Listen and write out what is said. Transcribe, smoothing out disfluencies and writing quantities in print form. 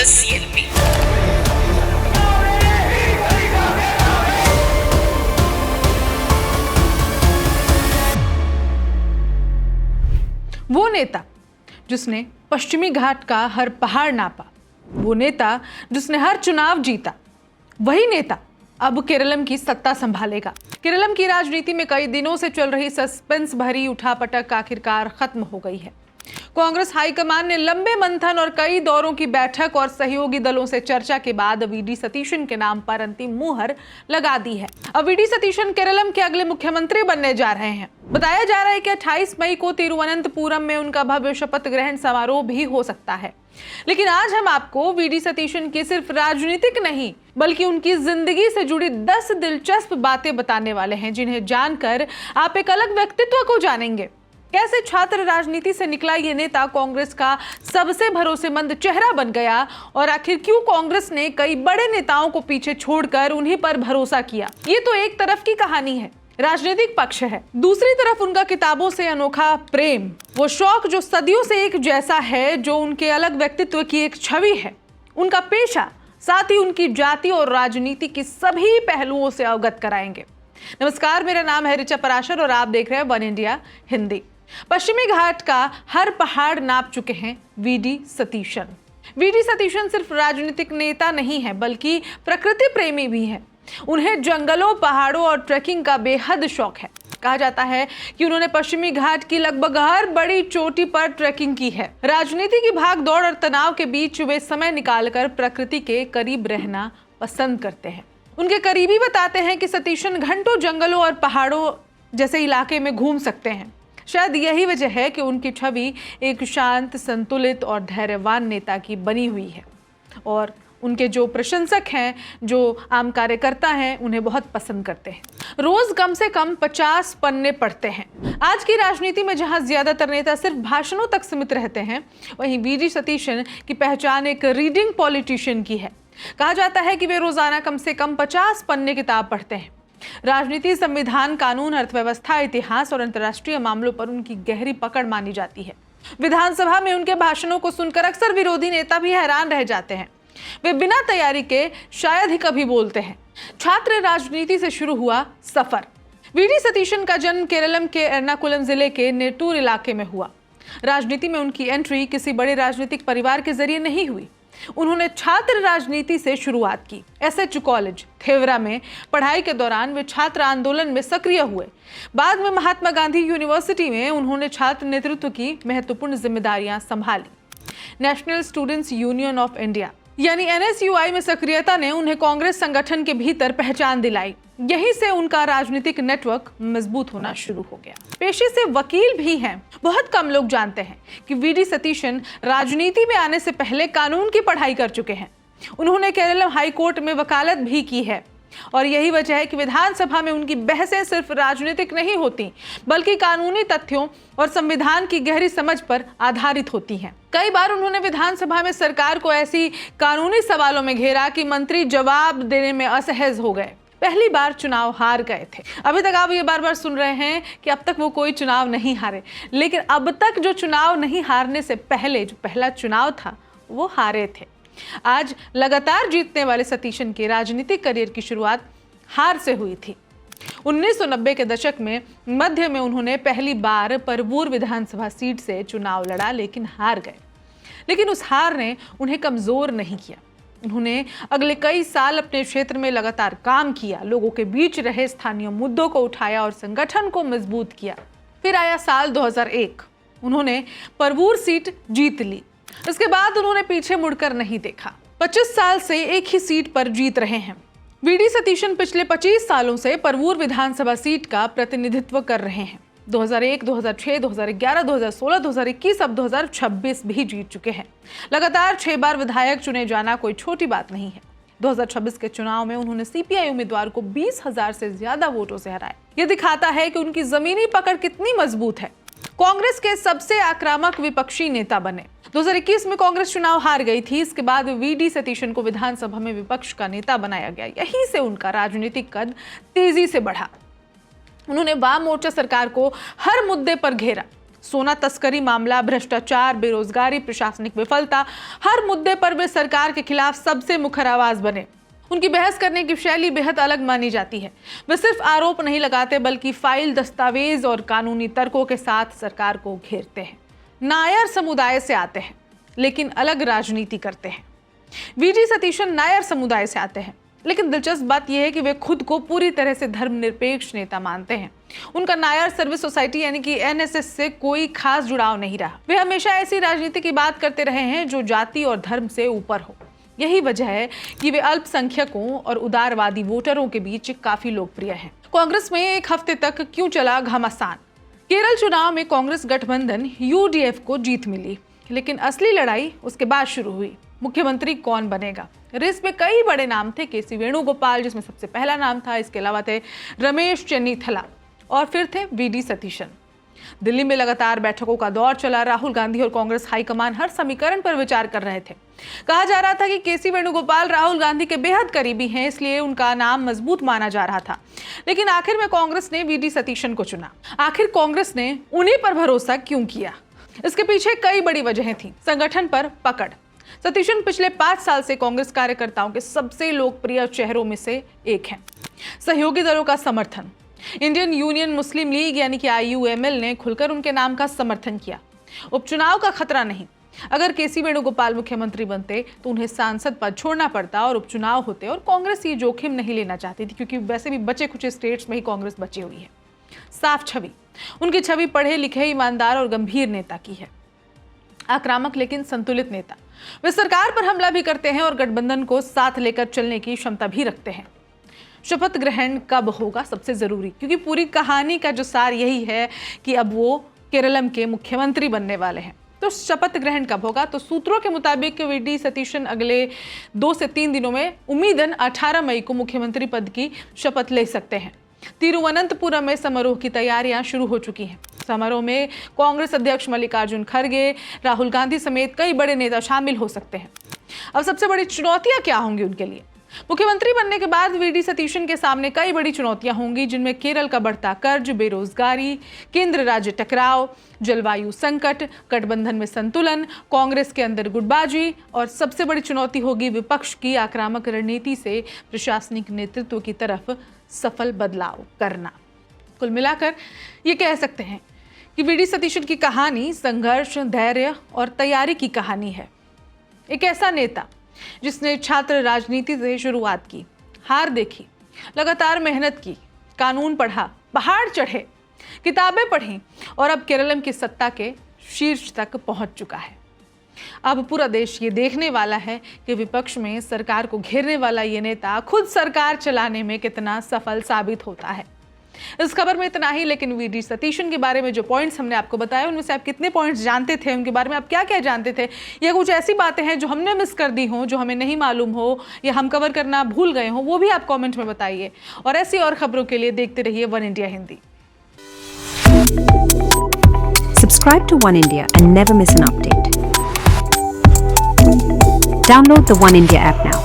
CLP। वो नेता जिसने पश्चिमी घाट का हर पहाड़ नापा, वो नेता जिसने हर चुनाव जीता, वही नेता अब केरलम की सत्ता संभालेगा। केरलम की राजनीति में कई दिनों से चल रही सस्पेंस भरी उठापटक आखिरकार खत्म हो गई है। कांग्रेस हाईकमान ने लंबे मंथन और कई दौरों की बैठक और सहयोगी दलों से चर्चा के बाद वीडी सतीशन के नाम पर अंतिम मुहर लगा दी है। अब वीडी सतीशन केरलम के अगले मुख्यमंत्री बनने जा रहे हैं। बताया जा रहा है कि 28 मई को तिरुवनंतपुरम में उनका भव्य शपथ ग्रहण समारोह भी हो सकता है। लेकिन आज हम आपको वीडी सतीशन की सिर्फ राजनीतिक नहीं बल्कि उनकी जिंदगी से जुड़ी 10 दिलचस्प बातें बताने वाले हैं, जिन्हें जानकर आप एक अलग व्यक्तित्व को जानेंगे। कैसे छात्र राजनीति से निकला ये नेता कांग्रेस का सबसे भरोसेमंद चेहरा बन गया, और आखिर क्यों कांग्रेस ने कई बड़े नेताओं को पीछे छोड़कर उन्हीं पर भरोसा किया। ये तो एक तरफ की कहानी है, राजनीतिक पक्ष है। दूसरी तरफ उनका किताबों से अनोखा प्रेम, वो शौक जो सदियों से एक जैसा है, जो उनके अलग व्यक्तित्व की एक छवि है, उनका पेशा, साथ ही उनकी जाति और राजनीति की सभी पहलुओं से अवगत कराएंगे। नमस्कार, मेरा नाम है ऋचा पराशर और आप देख रहे हैं वन इंडिया हिंदी। पश्चिमी घाट का हर पहाड़ नाप चुके हैं वीडी सतीशन। वीडी सतीशन सिर्फ राजनीतिक नेता नहीं है बल्कि प्रकृति प्रेमी भी है। उन्हें जंगलों, पहाड़ों और ट्रैकिंग का बेहद शौक है। कहा जाता है कि उन्होंने पश्चिमी घाट की लगभग हर बड़ी चोटी पर ट्रैकिंग की है। राजनीति की भागदौड़ और तनाव के बीच वे समय निकालकर प्रकृति के करीब रहना पसंद करते हैं। उनके करीबी बताते हैं कि सतीशन घंटों जंगलों और पहाड़ों जैसे इलाके में घूम सकते हैं। शायद यही वजह है कि उनकी छवि एक शांत, संतुलित और धैर्यवान नेता की बनी हुई है, और उनके जो प्रशंसक हैं, जो आम कार्यकर्ता हैं, उन्हें बहुत पसंद करते हैं। रोज कम से कम 50 पन्ने पढ़ते हैं। आज की राजनीति में जहां ज्यादातर नेता सिर्फ भाषणों तक सीमित रहते हैं, वहीं वीडी सतीशन की पहचान एक रीडिंग पॉलिटिशियन की है। कहा जाता है कि वे रोजाना कम से कम 50 पन्ने किताब पढ़ते हैं। राजनीति, संविधान, कानून, अर्थव्यवस्था, इतिहास और अंतर्राष्ट्रीय मामलों पर उनकी गहरी पकड़ मानी जाती है। विधानसभा में उनके भाषणों को सुनकर अक्सर विरोधी नेता भी हैरान रह जाते हैं। वे बिना तैयारी के शायद ही कभी बोलते हैं। छात्र राजनीति से शुरू हुआ सफर। वीडी सतीशन का जन्म केरलम के एर्नाकुलम जिले के नेटूर इलाके में हुआ। राजनीति में उनकी एंट्री किसी बड़े राजनीतिक परिवार के जरिए नहीं हुई। उन्होंने छात्र राजनीति से शुरुआत की। एसएच कॉलेज थेवरा में पढ़ाई के दौरान वे छात्र आंदोलन में सक्रिय हुए। बाद में महात्मा गांधी यूनिवर्सिटी में उन्होंने छात्र नेतृत्व की महत्वपूर्ण जिम्मेदारियां संभाली। National students union of India यानी एनएसयूआई में सक्रियता ने उन्हें कांग्रेस संगठन के भीतर पहचान दिलाई। यहीं से उनका राजनीतिक नेटवर्क मजबूत होना शुरू हो गया। पेशे से वकील भी हैं। बहुत कम लोग जानते हैं कि वीडी सतीशन राजनीति में आने से पहले कानून की पढ़ाई कर चुके हैं। उन्होंने केरलम हाई कोर्ट में वकालत भी की है, और यही वजह है कि विधानसभा में उनकी बहसें सिर्फ राजनीतिक नहीं होती बल्कि कानूनी तथ्यों और संविधान की गहरी समझ पर आधारित होती हैं। कई बार उन्होंने विधानसभा में सरकार को ऐसी कानूनी सवालों में घेरा कि मंत्री जवाब देने में असहज हो गए। पहली बार चुनाव हार गए थे। अभी तक आप ये बार बार सुन रहे हैं कि अब तक वो कोई चुनाव नहीं हारे, लेकिन अब तक जो चुनाव नहीं हारने से पहले जो पहला चुनाव था वो हारे थे। आज लगातार जीतने वाले सतीशन के राजनीतिक करियर की शुरुआत हार से हुई थी। 1990 के दशक में मध्य में उन्होंने पहली बार परवूर विधानसभा सीट से चुनाव लड़ा, लेकिन हार गए। लेकिन उस हार ने उन्हें कमजोर नहीं किया। उन्होंने अगले कई साल अपने क्षेत्र में लगातार काम किया, लोगों के बीच रहे, स्थानीय मुद्दों को उठाया और संगठन को मजबूत किया। फिर आया साल 2001। उन्होंने परवूर सीट जीत ली। इसके बाद उन्होंने पीछे मुड़कर नहीं देखा। 25 साल से एक ही सीट पर जीत रहे हैं। वीडी सतीशन पिछले 25 सालों से परवूर विधानसभा सीट का प्रतिनिधित्व कर रहे हैं। 2001, 2006, 2011, 2016, 2021, अब 2026 भी जीत चुके हैं। लगातार 6 बार विधायक चुने जाना कोई छोटी बात नहीं है। 2026 के चुनाव में उन्होंने सीपीआई उम्मीदवार को 20,000 से ज्यादा वोटों से हराया। यह दिखाता है कि उनकी जमीनी पकड़ कितनी मजबूत है। कांग्रेस के सबसे आक्रामक विपक्षी नेता बने। 2021 में कांग्रेस चुनाव हार गई थी। इसके बाद वीडी सतीशन को विधानसभा में विपक्ष का नेता बनाया गया। यहीं से उनका राजनीतिक कद तेजी से बढ़ा। उन्होंने वाम मोर्चा सरकार को हर मुद्दे पर घेरा। सोना तस्करी मामला, भ्रष्टाचार, बेरोजगारी, प्रशासनिक विफलता, हर मुद्दे पर वे सरकार के खिलाफ सबसे मुखर आवाज बने। उनकी बहस करने की शैली बेहद अलग मानी जाती है। वे सिर्फ आरोप नहीं लगाते बल्कि फाइल, दस्तावेज और कानूनी तर्कों के साथ सरकार को घेरते हैं। नायर समुदाय से आते हैं लेकिन अलग राजनीति करते हैं। वीडी सतीशन नायर समुदाय से आते हैं, लेकिन दिलचस्प बात यह है कि वे खुद को पूरी तरह से धर्मनिरपेक्ष नेता मानते हैं। उनका नायर सर्विस सोसाइटी यानी कि एनएसएस से कोई खास जुड़ाव नहीं रहा। वे हमेशा ऐसी राजनीति की बात करते रहे हैं जो जाति और धर्म से ऊपर हो। यही वजह है कि वे अल्पसंख्यकों और उदारवादी वोटरों के बीच काफी लोकप्रिय हैं। कांग्रेस में एक हफ्ते तक क्यों चला घमासान? केरल चुनाव में कांग्रेस गठबंधन यूडीएफ को जीत मिली, लेकिन असली लड़ाई उसके बाद शुरू हुई। मुख्यमंत्री कौन बनेगा? रेस में कई बड़े नाम थे। केसी वेणुगोपाल जिसमें सबसे पहला नाम था, इसके अलावा थे रमेश चेन्नीथला और फिर थे वीडी सतीशन। दिल्ली में लगातार बैठकों का दौर चला। राहुल गांधी और कांग्रेस हाईकमान हर समीकरण पर विचार कर रहे थे। कहा जा रहा था कि केसी वेणुगोपाल राहुल गांधी के बेहद करीबी हैं, इसलिए उनका नाम मजबूत माना जा रहा था। लेकिन आखिर में कांग्रेस ने वीडी सतीशन को चुना। आखिर कांग्रेस ने उन्हीं पर भरोसा क्यों किया? इसके पीछे कई बड़ी वजहें थी। संगठन पर पकड़। सतीशन पिछले 5 साल से कांग्रेस कार्यकर्ताओं के सबसे लोकप्रिय चेहरों में से एक हैं। सहयोगी दलों का समर्थन। इंडियन यूनियन मुस्लिम लीग यानी कि IUML ने खुलकर उनके नाम का समर्थन किया। उपचुनाव का खतरा नहीं। अगर केसी वेणुगोपाल मुख्यमंत्री बनते तो उन्हें सांसद पद छोड़ना पड़ता और उपचुनाव होते, और कांग्रेस ये जोखिम नहीं लेना चाहती थी क्योंकि वैसे भी बचे कुछ स्टेट्स में ही कांग्रेस बची हुई है। साफ छवि। उनकी छवि पढ़े लिखे, ईमानदार और गंभीर नेता की है। आक्रामक लेकिन संतुलित नेता। वे सरकार पर हमला भी करते हैं और गठबंधन को साथ लेकर चलने की क्षमता भी रखते हैं। शपथ ग्रहण कब होगा? सबसे जरूरी, क्योंकि पूरी कहानी का जो सार यही है कि अब वो केरलम के मुख्यमंत्री बनने वाले हैं। तो शपथ ग्रहण कब होगा? तो सूत्रों के मुताबिक वीडी सतीशन अगले 2 से 3 दिनों में उम्मीदन 18 मई को मुख्यमंत्री पद की शपथ ले सकते हैं। तिरुवनंतपुरम में समारोह की तैयारियां शुरू हो चुकी हैं। समारोह में कांग्रेस अध्यक्ष मल्लिकार्जुन खड़गे, राहुल गांधी समेत कई बड़े नेता शामिल हो सकते हैं। अब सबसे बड़ी चुनौतियां क्या होंगी उनके लिए? मुख्यमंत्री बनने के बाद वीडी सतीशन के सामने कई बड़ी चुनौतियां होंगी, जिनमें केरल का बढ़ता कर्ज, बेरोजगारी, केंद्र राज्य टकराव, जलवायु संकट, गठबंधन में संतुलन, कांग्रेस के अंदर गुटबाजी और सबसे बड़ी चुनौती होगी विपक्ष की आक्रामक रणनीति से प्रशासनिक नेतृत्व की तरफ सफल बदलाव करना। कुल मिलाकर ये कह सकते हैं कि वीडी सतीशन की कहानी संघर्ष, धैर्य और तैयारी की कहानी है। एक ऐसा नेता जिसने छात्र राजनीति से शुरुआत की, हार देखी, लगातार मेहनत की, कानून पढ़ा, पहाड़ चढ़े, किताबें पढ़ी और अब केरलम की सत्ता के शीर्ष तक पहुंच चुका है। अब पूरा देश ये देखने वाला है कि विपक्ष में सरकार को घेरने वाला ये नेता खुद सरकार चलाने में कितना सफल साबित होता है। इस खबर में इतना ही, लेकिन वीडी सतीशन के बारे में जो पॉइंट्स हमने आपको बताए उनमें से आप कितने पॉइंट्स जानते थे? उनके बारे में आप क्या क्या जानते थे? या कुछ ऐसी बातें हैं जो हमने मिस कर दी हो, जो हमें नहीं मालूम हो या हम कवर करना भूल गए हो, वो भी आप कमेंट में बताइए। और ऐसी और खबरों के लिए देखते रहिए one India Hindi. Subscribe to One India and never miss an update. Download the One India app now.